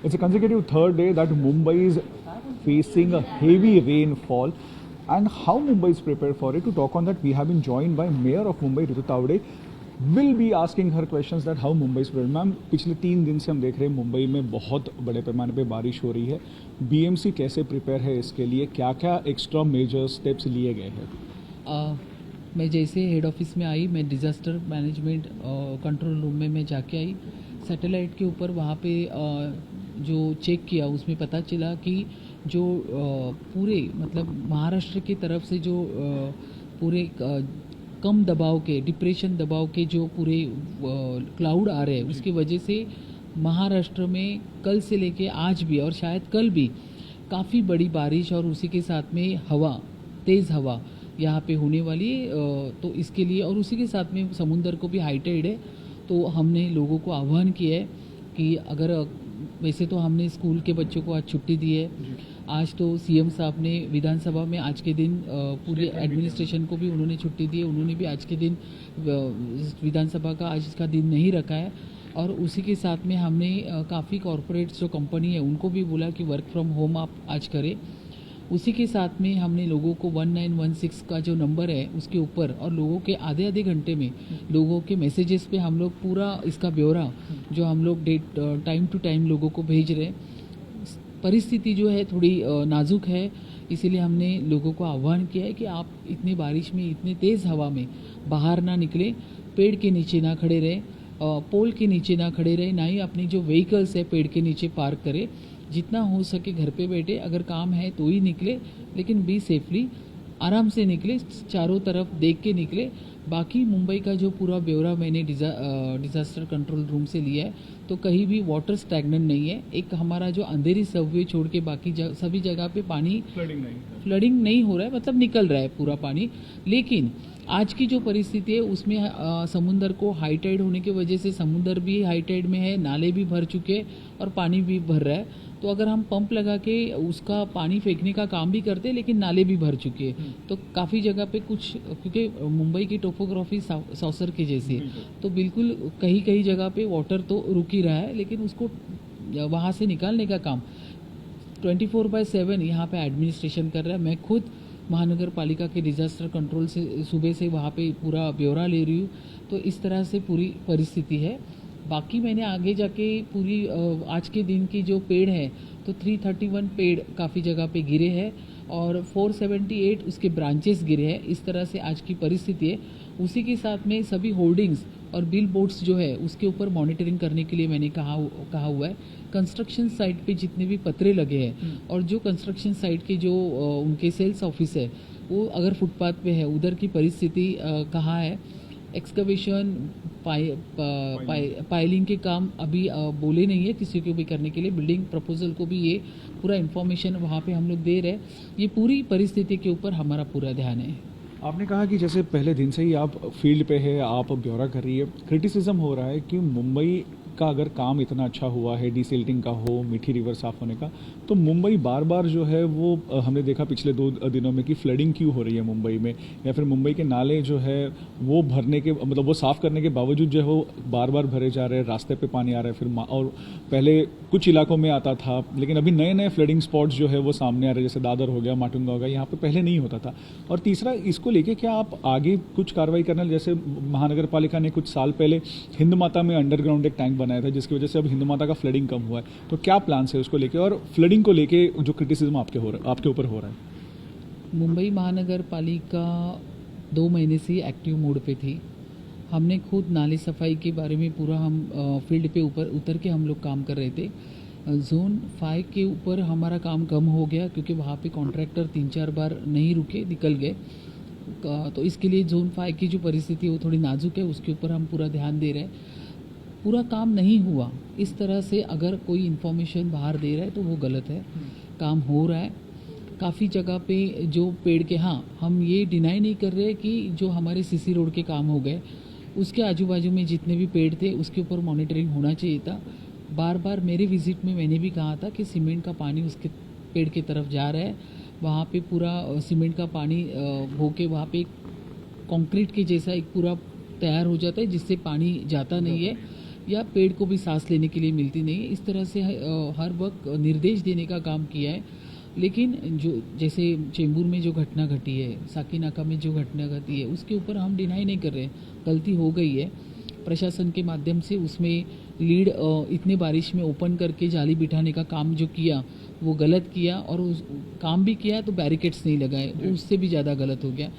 It's a consecutive third day that Mumbai is facing a heavy rainfall. And how Mumbai is prepared for it. To talk on that, we have been joined by Mayor of Mumbai, Ritu Tavade. Will be asking her questions that how Mumbai is prepared. Ma'am, पिछले 3 दिन से हम देख रहे हैं मुंबई में बहुत बड़े पैमाने पे बारिश हो रही है. बीएमसी कैसे प्रिपेयर है इसके लिए, क्या क्या एक्स्ट्रा मेजर स्टेप्स लिए गए हैं? मैं जैसे हेड ऑफिस में आई, मैं डिज़ास्टर मैनेजमेंट कंट्रोल रूम में मैं जाके आई. सैटेलाइट के ऊपर वहाँ पे जो चेक किया उसमें पता चला कि जो पूरे मतलब महाराष्ट्र की तरफ से जो पूरे कम दबाव के डिप्रेशन दबाव के जो पूरे क्लाउड आ रहे हैं उसकी वजह से महाराष्ट्र में कल से लेके आज भी और शायद कल भी काफ़ी बड़ी बारिश और उसी के साथ में हवा, तेज़ हवा यहाँ पे होने वाली है. तो इसके लिए और उसी के साथ में समुंदर को भी हाई टाइड है. तो हमने लोगों को आह्वान किया है कि अगर वैसे तो हमने स्कूल के बच्चों को आज छुट्टी दी है. आज तो सीएम साहब ने विधानसभा में आज के दिन पूरे एडमिनिस्ट्रेशन को भी उन्होंने छुट्टी दी है. उन्होंने भी आज के दिन विधानसभा का आज का दिन नहीं रखा है. और उसी के साथ में हमने काफ़ी कॉरपोरेट्स जो कंपनी है उनको भी बोला कि वर्क फ्रॉम होम आप आज करें. उसी के साथ में हमने लोगों को 1916 का जो नंबर है उसके ऊपर और लोगों के आधे आधे घंटे में लोगों के मैसेजेस पे हम लोग पूरा इसका ब्यौरा जो हम लोग टाइम टू टाइम लोगों को भेज रहे हैं. परिस्थिति जो है थोड़ी नाजुक है, इसीलिए हमने लोगों को आह्वान किया है कि आप इतनी बारिश में इतने तेज़ हवा में बाहर ना निकले, पेड़ के नीचे ना खड़े रहे, पोल के नीचे ना खड़े रहे, ना ही अपनी जो व्हीकल्स है पेड़ के नीचे पार्क करें. जितना हो सके घर पे बैठे, अगर काम है तो ही निकले, लेकिन बी सेफली, आराम से निकले, चारों तरफ देख के निकले. बाकी मुंबई का जो पूरा ब्यौरा मैंने डिज़ास्टर कंट्रोल रूम से लिया है, तो कहीं भी वाटर स्टैग्नेंट नहीं है. एक हमारा जो अंधेरी सबवे छोड़ के बाकी सभी जगह पे पानी फ्लडिंग नहीं हो रहा है, मतलब निकल रहा है पूरा पानी. लेकिन आज की जो परिस्थिति है उसमें समुंदर को हाई टाइड होने की वजह से समुंदर भी हाई टाइड में है, नाले भी भर चुके हैं और पानी भी भर रहा है. तो अगर हम पंप लगा के उसका पानी फेंकने का काम भी करते हैं, लेकिन नाले भी भर चुके हैं. तो काफ़ी जगह पे कुछ, क्योंकि मुंबई की टोपोग्राफी सौसर के जैसी है, तो बिल्कुल कहीं कहीं जगह पे वाटर तो रुक ही रहा है, लेकिन उसको वहाँ से निकालने का काम 24/7 यहाँ पे एडमिनिस्ट्रेशन कर रहा है. मैं खुद महानगर पालिका के डिज़ास्टर कंट्रोल से सुबह से वहाँ पे पूरा ब्यौरा ले रही हूँ. तो इस तरह से पूरी परिस्थिति है. बाकी मैंने आगे जाके पूरी आज के दिन की जो पेड़ है तो 331 पेड़ काफ़ी जगह पे गिरे हैं और 478 उसके ब्रांचेस गिरे हैं. इस तरह से आज की परिस्थिति है. उसी के साथ में सभी होर्डिंग्स और बिल बोर्ड्स जो है उसके ऊपर मॉनिटरिंग करने के लिए मैंने कहा हुआ है. कंस्ट्रक्शन साइट पे जितने भी पतरे लगे हैं और जो कंस्ट्रक्शन साइट के जो उनके सेल्स ऑफिस है वो अगर फुटपाथ पे है, उधर की परिस्थिति कहाँ है. एक्सकवेशन पाइलिंग के काम अभी बोले नहीं है किसी को भी करने के लिए. बिल्डिंग प्रपोजल को भी ये पूरा इन्फॉर्मेशन वहाँ पे हम लोग दे रहे हैं. ये पूरी परिस्थिति के ऊपर हमारा पूरा ध्यान है. आपने कहा कि जैसे पहले दिन से ही आप फील्ड पे है, आप ब्यौरा कर रही है. क्रिटिसिज्म हो रहा है कि मुंबई का अगर काम इतना अच्छा हुआ है, डिसिल्टिंग का हो, मीठी रिवर साफ होने का, तो मुंबई बार बार जो है वो हमने देखा पिछले 2 दिनों में कि फ्लडिंग क्यों हो रही है मुंबई में, या फिर मुंबई के नाले जो है वो भरने के मतलब वो साफ़ करने के बावजूद जो है वो बार बार भरे जा रहे हैं, रास्ते पे पानी आ रहा है. फिर और पहले कुछ इलाकों में आता था, लेकिन अभी नए नए फ्लडिंग स्पॉट्स जो है वो सामने आ रहे हैं, जैसे दादर हो गया, माटुंगा हो गया, यहाँ पे पहले नहीं होता था. और तीसरा, इसको लेके क्या आप आगे कुछ कार्रवाई करना, जैसे महानगर पालिका ने कुछ साल पहले हिंद माता में अंडरग्राउंड एक टैंक बनाया था जिसकी वजह से अब हिंद माता का फ्लडिंग कम हुआ है, तो क्या प्लान है उसको लेके, और फ्लडिंग को लेके जो क्रिटिसिज्म आपके ऊपर हो रहा है? मुंबई महानगर पालिका 2 महीने से एक्टिव मोड पे थी. हमने खुद नाली सफाई के बारे में पूरा हम फील्ड पे ऊपर उतर के हम लोग काम कर रहे थे. जोन 5 के ऊपर हमारा काम कम हो गया क्योंकि वहाँ पे कॉन्ट्रैक्टर 3-4 बार नहीं रुके, निकल गए. तो इसके लिए जोन 5 की जो परिस्थिति है वो थोड़ी नाजुक है, उसके ऊपर हम पूरा ध्यान दे रहे हैं. पूरा काम नहीं हुआ इस तरह से अगर कोई इन्फॉर्मेशन बाहर दे रहा है तो वो गलत है. काम हो रहा है काफ़ी जगह पे. जो पेड़ के, हाँ, हम ये डिनाई नहीं कर रहे कि जो हमारे सीसी रोड के काम हो गए उसके आजू बाजू में जितने भी पेड़ थे उसके ऊपर मॉनिटरिंग होना चाहिए था. बार बार मेरे विजिट में मैंने भी कहा था कि सीमेंट का पानी उसके पेड़ की तरफ जा रहा है, वहाँ पे पूरा सीमेंट का पानी हो के वहाँ पे कंक्रीट के जैसा एक पूरा तैयार हो जाता है जिससे पानी जाता नहीं है. या पेड़ को भी सांस लेने के लिए मिलती नहीं है। इस तरह से हर वक्त निर्देश देने का काम किया है। लेकिन जो जैसे चेंबूर में जो घटना घटी है, साकीनाका में जो घटना घटी है, उसके ऊपर हम डिनाई नहीं कर रहे, गलती हो गई है। प्रशासन के माध्यम से उसमें लीड इतने बारिश में ओपन करके जाली बिठाने का काम जो किया वो गलत किया, और उस काम भी किया तो बैरिकेड्स नहीं लगाए, उससे भी ज़्यादा गलत हो गया।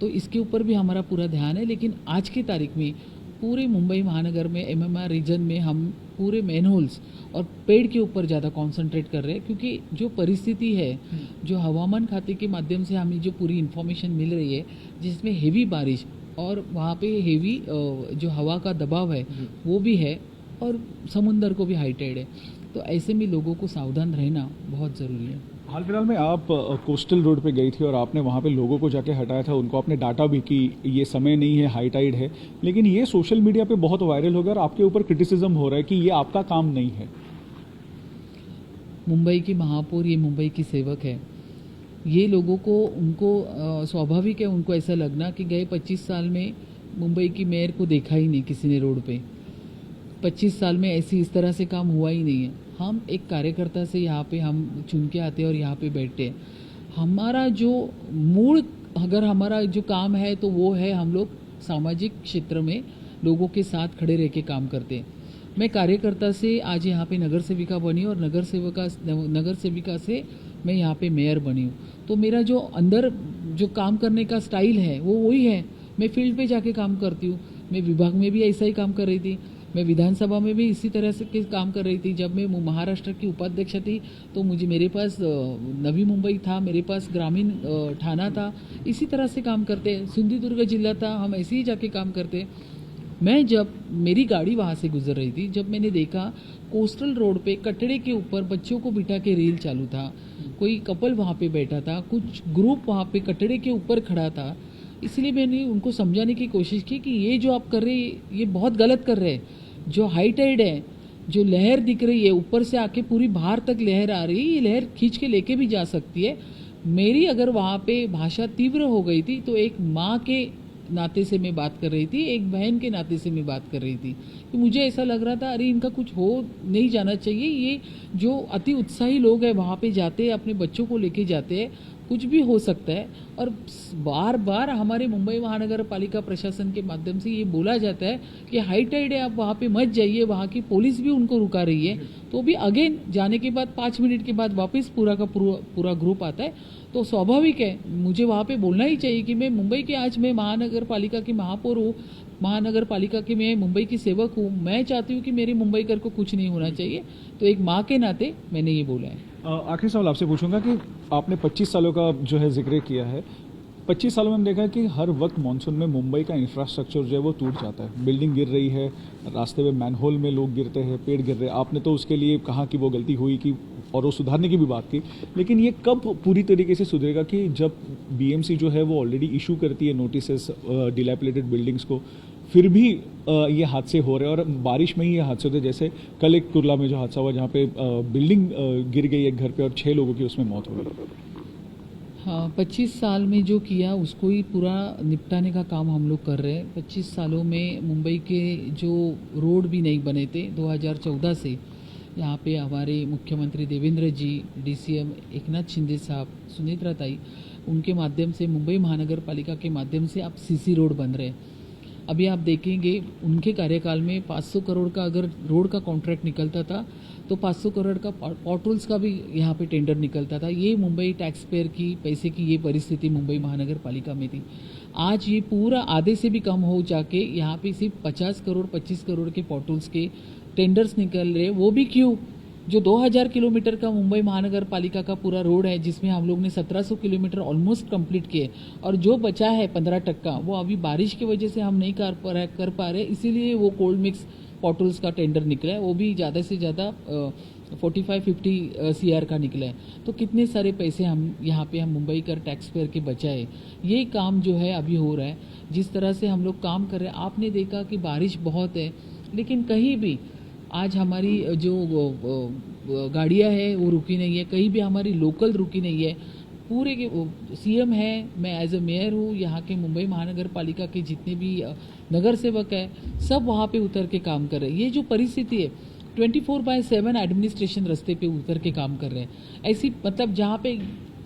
तो इसके ऊपर भी हमारा पूरा ध्यान है। लेकिन आज की तारीख में पूरे मुंबई महानगर में एमएमआर रीजन में हम पूरे मैनहोल्स और पेड़ के ऊपर ज़्यादा कंसंट्रेट कर रहे हैं, क्योंकि जो परिस्थिति है, जो हवामान खाते के माध्यम से हमें जो पूरी इन्फॉर्मेशन मिल रही है, जिसमें हेवी बारिश और वहाँ पे हेवी जो हवा का दबाव है वो भी है, और समुंदर को भी हाई टाइड है। तो ऐसे में लोगों को सावधान रहना बहुत ज़रूरी है। हाल फिलहाल में आप कोस्टल रोड पे गई थी और आपने वहाँ पे लोगों को जाके हटाया था, उनको आपने डांटा भी कि ये समय नहीं है, हाई टाइड है, लेकिन ये सोशल मीडिया पे बहुत वायरल हो गया और आपके ऊपर क्रिटिसिज्म हो रहा है कि ये आपका काम नहीं है। मुंबई की महापौर ये मुंबई की सेवक है। ये लोगों को उनको स्वाभाविक है उनको ऐसा लगना कि गए 25 साल में मुंबई की मेयर को देखा ही नहीं किसी ने रोड पे। 25 साल में ऐसी इस तरह से काम हुआ ही नहीं है। हम एक कार्यकर्ता से यहाँ पे हम चुन के आते हैं और यहाँ पे बैठते हैं। हमारा जो मूल अगर हमारा जो काम है तो वो है हम लोग सामाजिक क्षेत्र में लोगों के साथ खड़े रह के काम करते हैं। मैं कार्यकर्ता से आज यहाँ पे नगर सेविका बनी और नगर सेविका से मैं यहाँ पे मेयर बनी हूँ। तो मेरा जो अंदर जो काम करने का स्टाइल है वो वही है। मैं फील्ड पे जाके काम करती हूँ। मैं विभाग में भी ऐसा ही काम कर रही थी, मैं विधानसभा में भी इसी तरह से काम कर रही थी। जब मैं महाराष्ट्र की उपाध्यक्ष थी तो मेरे पास नवी मुंबई था, मेरे पास ग्रामीण ठाणा था, इसी तरह से काम करते। सिंधुदुर्ग जिला था, हम ऐसे ही जाके काम करते। मैं जब मेरी गाड़ी वहाँ से गुजर रही थी, जब मैंने देखा कोस्टल रोड पे कटड़े के ऊपर बच्चों को बिठा के रेल चालू था, कोई कपल वहाँ पे बैठा था, कुछ ग्रुप वहाँ पे कटड़े के ऊपर खड़ा था, इसलिए मैंने उनको समझाने की कोशिश की कि ये जो आप कर रहे हैं ये बहुत गलत कर रहे हैं। जो हाई टाइड है, जो लहर दिख रही है ऊपर से आके पूरी बाहर तक लहर आ रही है, ये लहर खींच के लेके भी जा सकती है। मेरी अगर वहाँ पे भाषा तीव्र हो गई थी तो एक माँ के नाते से मैं बात कर रही थी, एक बहन के नाते से मैं बात कर रही थी। तो मुझे ऐसा लग रहा था अरे इनका कुछ हो नहीं जाना चाहिए। ये जो अति उत्साही लोग हैं वहाँ पे जाते हैं, अपने बच्चों को लेके जाते हैं, कुछ भी हो सकता है। और बार बार हमारे मुंबई महानगर पालिका प्रशासन के माध्यम से ये बोला जाता है कि हाई टाइड है, आप वहाँ पे मत जाइए, वहाँ की पुलिस भी उनको रुका रही है। तो भी अगेन जाने के बाद 5 मिनट के बाद वापस पूरा का पूरा ग्रुप आता है। तो स्वाभाविक है मुझे वहाँ पे बोलना ही चाहिए कि मैं मुंबई के आज मैं महानगर पालिका की महापौर हूँ, महानगर पालिका की मैं मुंबई की सेवक हूँ। मैं चाहती हूँ कि मेरे मुंबईकर को कुछ नहीं होना चाहिए। तो एक माँ के नाते मैंने ये बोला है। आखिरी सवाल आपसे पूछूंगा कि आपने 25 सालों का जो है जिक्र किया है, 25 सालों में हम देखा है कि हर वक्त मानसून में मुंबई का इंफ्रास्ट्रक्चर जो है वो टूट जाता है, बिल्डिंग गिर रही है, रास्ते में मैनहोल में लोग गिरते हैं, पेड़ गिर रहे हैं। आपने तो उसके लिए कहा कि वो गलती हुई कि और वो सुधारने की भी बात की, लेकिन ये कब पूरी तरीके से सुधरेगा कि जब बीएमसी जो है वो ऑलरेडी इशू करती है नोटिसेस डिलैपिलेटेड बिल्डिंग्स को, फिर भी ये हादसे हो रहे हैं और बारिश में ही ये हादसे होते हैं। जैसे कल एक कुर्ला में जो हादसा हुआ जहाँ पे बिल्डिंग गिर गई एक घर पे और 6 लोगों की उसमें मौत हो गई। हाँ, 25 साल में जो किया उसको ही पूरा निपटाने का काम हम लोग कर रहे हैं। 25 सालों में मुंबई के जो रोड भी नहीं बने थे, 2014 से यहाँ पे हमारे मुख्यमंत्री देवेंद्र जी, डीसीएम एकनाथ शिंदे साहब, सुनेत्रा ताई, उनके माध्यम से मुंबई महानगर पालिका के माध्यम से अब सीसी रोड बन रहे हैं। अभी आप देखेंगे उनके कार्यकाल में 500 करोड़ का अगर रोड का कॉन्ट्रैक्ट निकलता था तो 500 करोड़ का पॉटहोल्स का भी यहाँ पे टेंडर निकलता था। ये मुंबई टैक्स पेयर की पैसे की ये परिस्थिति मुंबई महानगर पालिका में थी। आज ये पूरा आधे से भी कम हो जाके यहाँ पे सिर्फ 50 करोड़ 25 करोड़ के पॉटहोल्स के टेंडर्स निकल रहे। वो भी क्यों? जो 2000 किलोमीटर का मुंबई महानगर पालिका का पूरा रोड है, जिसमें हम लोग ने 1700 किलोमीटर ऑलमोस्ट कंप्लीट किए, और जो बचा है 15% वो अभी बारिश की वजह से हम नहीं कर पा रहे, इसीलिए वो कोल्ड मिक्स पॉटल्स का टेंडर निकला है। वो भी ज़्यादा से ज़्यादा 45-50 CR का निकला है। तो कितने सारे पैसे हम यहाँ पे हम मुंबई कर टैक्स पेयर के बचाए। ये काम जो है अभी हो रहा है। जिस तरह से हम लोग काम कर रहे हैं, आपने देखा कि बारिश बहुत है, लेकिन कहीं भी आज हमारी जो गाड़ियाँ हैं वो रुकी नहीं है, कहीं भी हमारी लोकल रुकी नहीं है। पूरे के सीएम है, मैं एज अ मेयर हूँ, यहाँ के मुंबई महानगर पालिका के जितने भी नगर सेवक है सब वहाँ पे उतर के काम कर रहे हैं। ये जो परिस्थिति है 24/7 एडमिनिस्ट्रेशन रास्ते पे उतर के काम कर रहे हैं। ऐसी मतलब जहाँ पे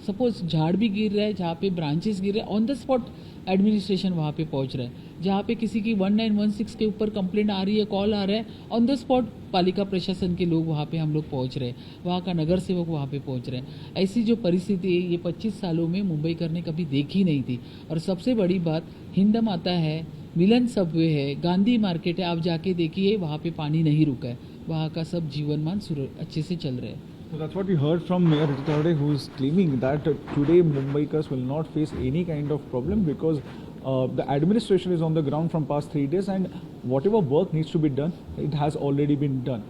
सपोज झाड़ भी गिर रहा है, जहाँ पे ब्रांचेस गिर रहे हैं, ऑन द स्पॉट एडमिनिस्ट्रेशन वहाँ पे पहुँच रहा है। जहाँ पे किसी की 1916 के ऊपर कंप्लेंट आ रही है, कॉल आ रहा है, ऑन द स्पॉट पालिका प्रशासन के लोग वहाँ पे हम लोग पहुँच रहे हैं, वहाँ का नगर सेवक वहाँ पे पहुँच रहे हैं। ऐसी जो परिस्थिति है ये 25 सालों में मुंबई करने कभी देखी नहीं थी। और सबसे बड़ी बात, हिंद माता है, मिलन सबवे है, गांधी मार्केट है, आप जाके देखिए वहाँ पे पानी नहीं रुका है, वहाँ का सब जीवनमान अच्छे से चल रहा है। So that's what we heard from Mayor Ritu Tharade, who is claiming that today Mumbaikars will not face any kind of problem because the administration is on the ground from past 3 days and whatever work needs to be done, it has already been done.